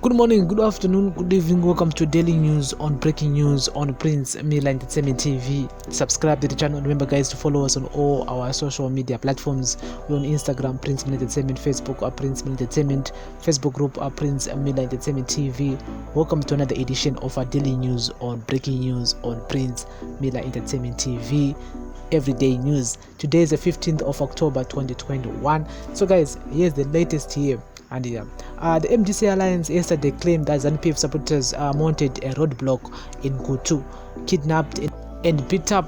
Good morning, good afternoon, good evening. Welcome to daily news on breaking news on Prince Mila Entertainment TV. Subscribe to the channel. Remember, guys, to follow us on all our social media platforms. We're on Instagram, Prince Mila Entertainment, Facebook, or Prince Mila Entertainment, Facebook group, or Prince Mila Entertainment TV. Welcome to another edition of our daily news on breaking news on Prince Mila Entertainment TV. Everyday news. Today is the 15th of October 2021. So, guys, here's the latest here. And the MDC Alliance yesterday claimed that ZANU-PF supporters mounted a roadblock in Kutu, kidnapped and beat up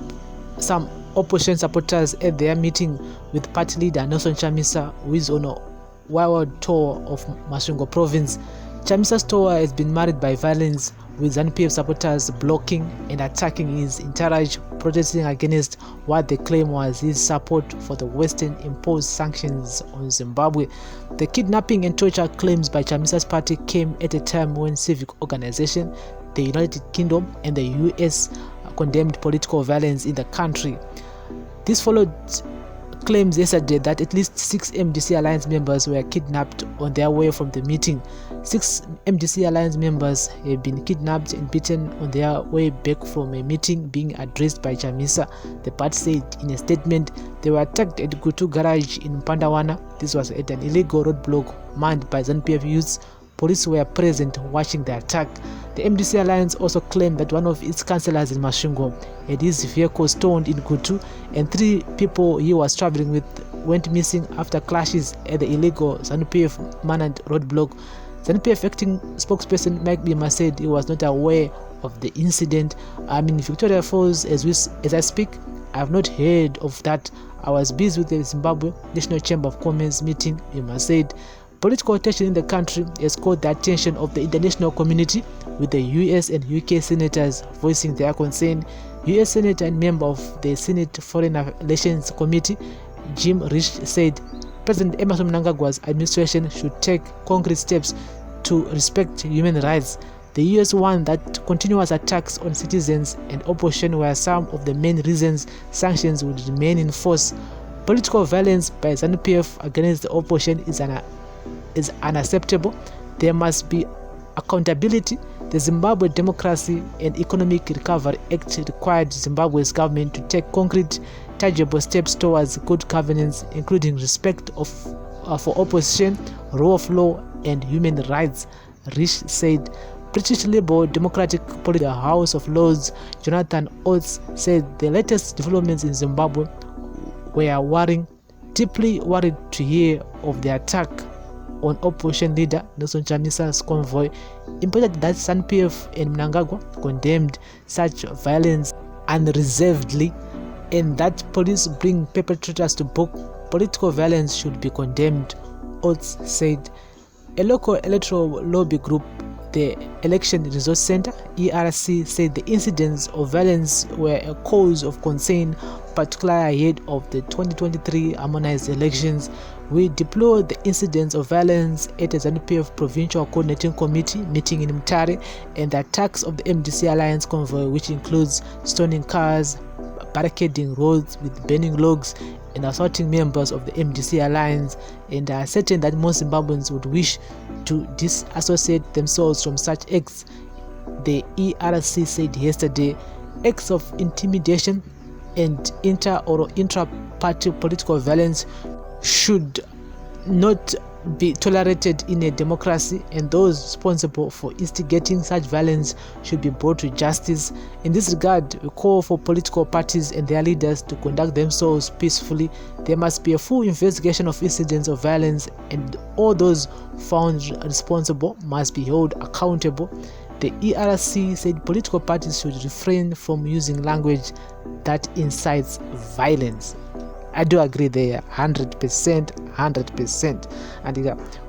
some opposition supporters at their meeting with party leader Nelson Chamisa, who is on a wild tour of Masvingo province. Chamisa's tour has been marred by violence, with ZANU-PF supporters blocking and attacking his entourage, protesting against what they claim was his support for the Western imposed sanctions on Zimbabwe. The kidnapping and torture claims by Chamisa's party came at a time when civic organizations, the United Kingdom and the US condemned political violence in the country. This followed claims yesterday that at least 6 MDC Alliance members were kidnapped on their way from the meeting. 6 MDC Alliance members have been kidnapped and beaten on their way back from a meeting being addressed by Chamisa. The party said in a statement they were attacked at Kutu garage in Pandawana. This was at an illegal roadblock manned by ZANU-PF youths. Police were present watching the attack. The MDC Alliance also claimed that one of its councillors in Masvingo had his vehicle stoned in Kutu, and 3 people he was traveling with went missing after clashes at the illegal ZANU-PF manned roadblock. ZANU-PF acting spokesperson Mike Bima said he was not aware of the incident. I'm in Victoria Falls as I speak. I have not heard of that. I was busy with the Zimbabwe National Chamber of Commerce meeting, Bima said. Political tension in the country has caught the attention of the international community, with the US and UK senators voicing their concern. US Senator and member of the Senate Foreign Relations Committee, Jim Risch, said President Emmerson Mnangagwa's administration should take concrete steps to respect human rights. The US warned that continuous attacks on citizens and opposition were some of the main reasons sanctions would remain in force. Political violence by ZANU-PF against the opposition is unacceptable. There must be accountability. The Zimbabwe Democracy and Economic Recovery Act required Zimbabwe's government to take concrete, tangible steps towards good governance, including respect for opposition, rule of law, and human rights, Risch said. British Labour Democratic Party, the House of Lords, Jonathan Oates, said the latest developments in Zimbabwe were worrying, deeply worried to hear of the attack on opposition leader Nelson Chamisa's convoy. Important that ZANU-PF and Mnangagwa condemned such violence unreservedly, and that police bring perpetrators to book. Political violence should be condemned, Oates said. A local electoral lobby group, the Election Resource Center (ERC), said the incidents of violence were a cause of concern, particularly ahead of the 2023 harmonized elections. We deplored the incidents of violence at the ZANU-PF Provincial Coordinating Committee meeting in Mutare and the attacks of the MDC Alliance convoy, which includes stoning cars, barricading roads with burning logs, and assaulting members of the MDC Alliance, and are certain that most Zimbabweans would wish to disassociate themselves from such acts, the ERC said yesterday. Acts of intimidation and inter- or intra-party political violence should not be tolerated in a democracy, and those responsible for instigating such violence should be brought to justice. In this regard, we call for political parties and their leaders to conduct themselves peacefully. There must be a full investigation of incidents of violence, and all those found responsible must be held accountable. The ERC said political parties should refrain from using language that incites violence. I do agree there, 100%. And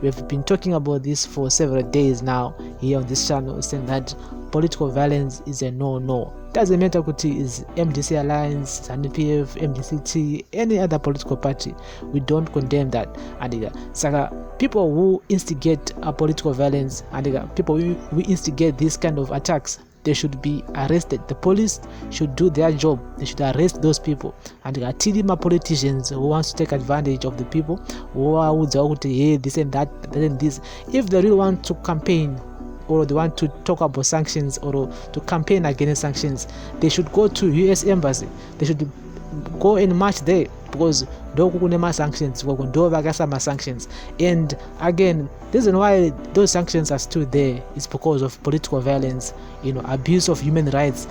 we have been talking about this for several days now here on this channel, saying that political violence is a no. Doesn't matter kuti is MDC Alliance, ZANU-PF, MDCT, any other political party. We don't condemn that. And saka people who instigate political violence and people who instigate these kind of attacks, they should be arrested. The police should do their job. They should arrest those people. And Tilima politicians who wants to take advantage of the people, who are hey, this and that, and this. If they really want to campaign or they want to talk about sanctions or to campaign against sanctions, they should go to US embassy. They should go and march there, because dokukune sanctions sanctions. And again, the reason why those sanctions are still there is because of political violence, abuse of human rights,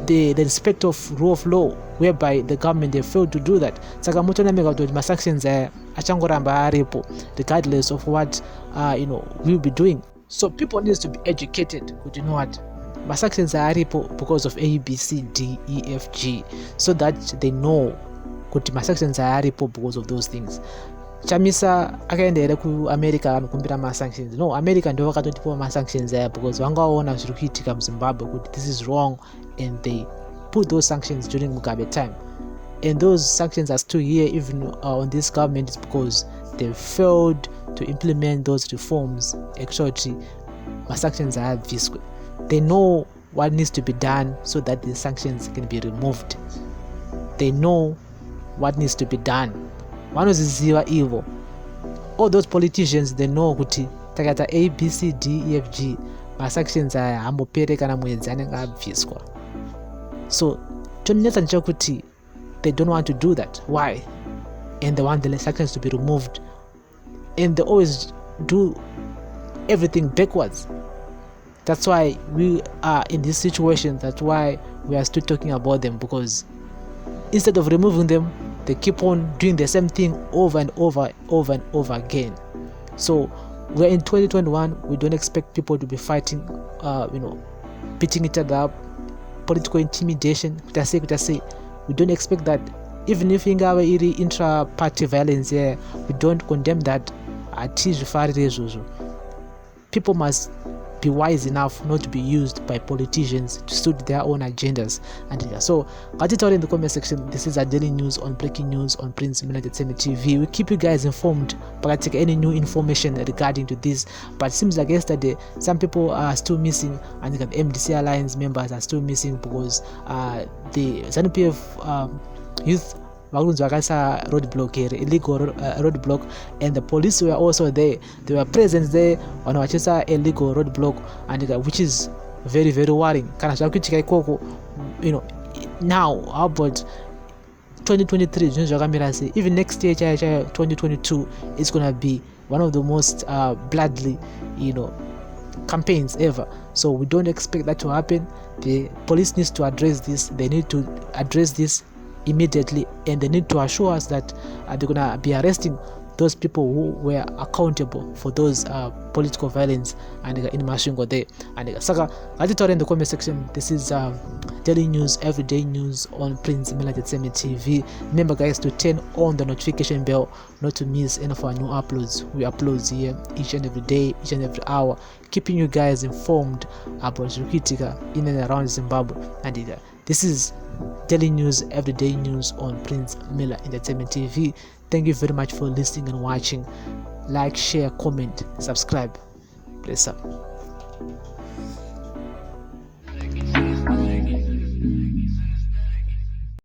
the respect of rule of law, whereby the government, they failed to do that. Saka mutonameka kuti sanctions achangoramba aripo regardless of what we'll be doing. So people need to be educated. You know what? Sanctions are aripo because of A, B, C, D, E, F, G, so that they know kuti sanctions are aripo because of those things. Chamisa akaendera ku America anokumbira sanctions. No, America ndio vakatotipa sanctions because vangaona zviri kuitika muZimbabwe kuti this is wrong, and they put those sanctions during Mugabe time. And those sanctions are still here even on this government, is because they failed to implement those reforms. Actually, sanctions are visque. They know what needs to be done so that the sanctions can be removed. They know what needs to be done. One is zero evil. All those politicians, they know kuti takata A, B, C, D, E, F, G, sanctions are ambopereka na mwenzi anenge abviswa. So chonetsa nchakuti they don't want to do that. Why? And they want the sanctions to be removed, and they always do everything backwards. That's why we are in this situation. That's why we are still talking about them, because instead of removing them, they keep on doing the same thing over and over again. So we're in 2021. We don't expect people to be fighting, beating each other up, political intimidation. We don't expect that. Even if ingawa iri intra-party violence, we don't condemn that. People must be wise enough not to be used by politicians to suit their own agendas. And so, write it all in the comment section. This is our daily news on breaking news on Prince Mila Entertainment TV. We keep you guys informed, but I take any new information regarding to this. But it seems like yesterday, some people are still missing, and the MDC Alliance members are still missing because the ZANU-PF youth roadblock here, illegal roadblock, and the police were also there. They were present there on our illegal roadblock, and which is very, very worrying. Now how about 2023? Even next year, 2022, is gonna be one of the most bloody, campaigns ever. So we don't expect that to happen. The police needs to address this. They need to address this immediately, and they need to assure us that they're gonna be arresting those people who were accountable for those political violence and in Mashingo there. And Saka, write it all in the comment section. This is daily news, everyday news on Prince Mila Entertainment TV. Remember, guys, to turn on the notification bell not to miss any of our new uploads. We upload here each and every day, each and every hour, keeping you guys informed about Rukitika in and around Zimbabwe. And this is daily news, everyday news on Prince Mila Entertainment TV. Thank you very much for listening and watching. Like, share, comment, subscribe. Bless up.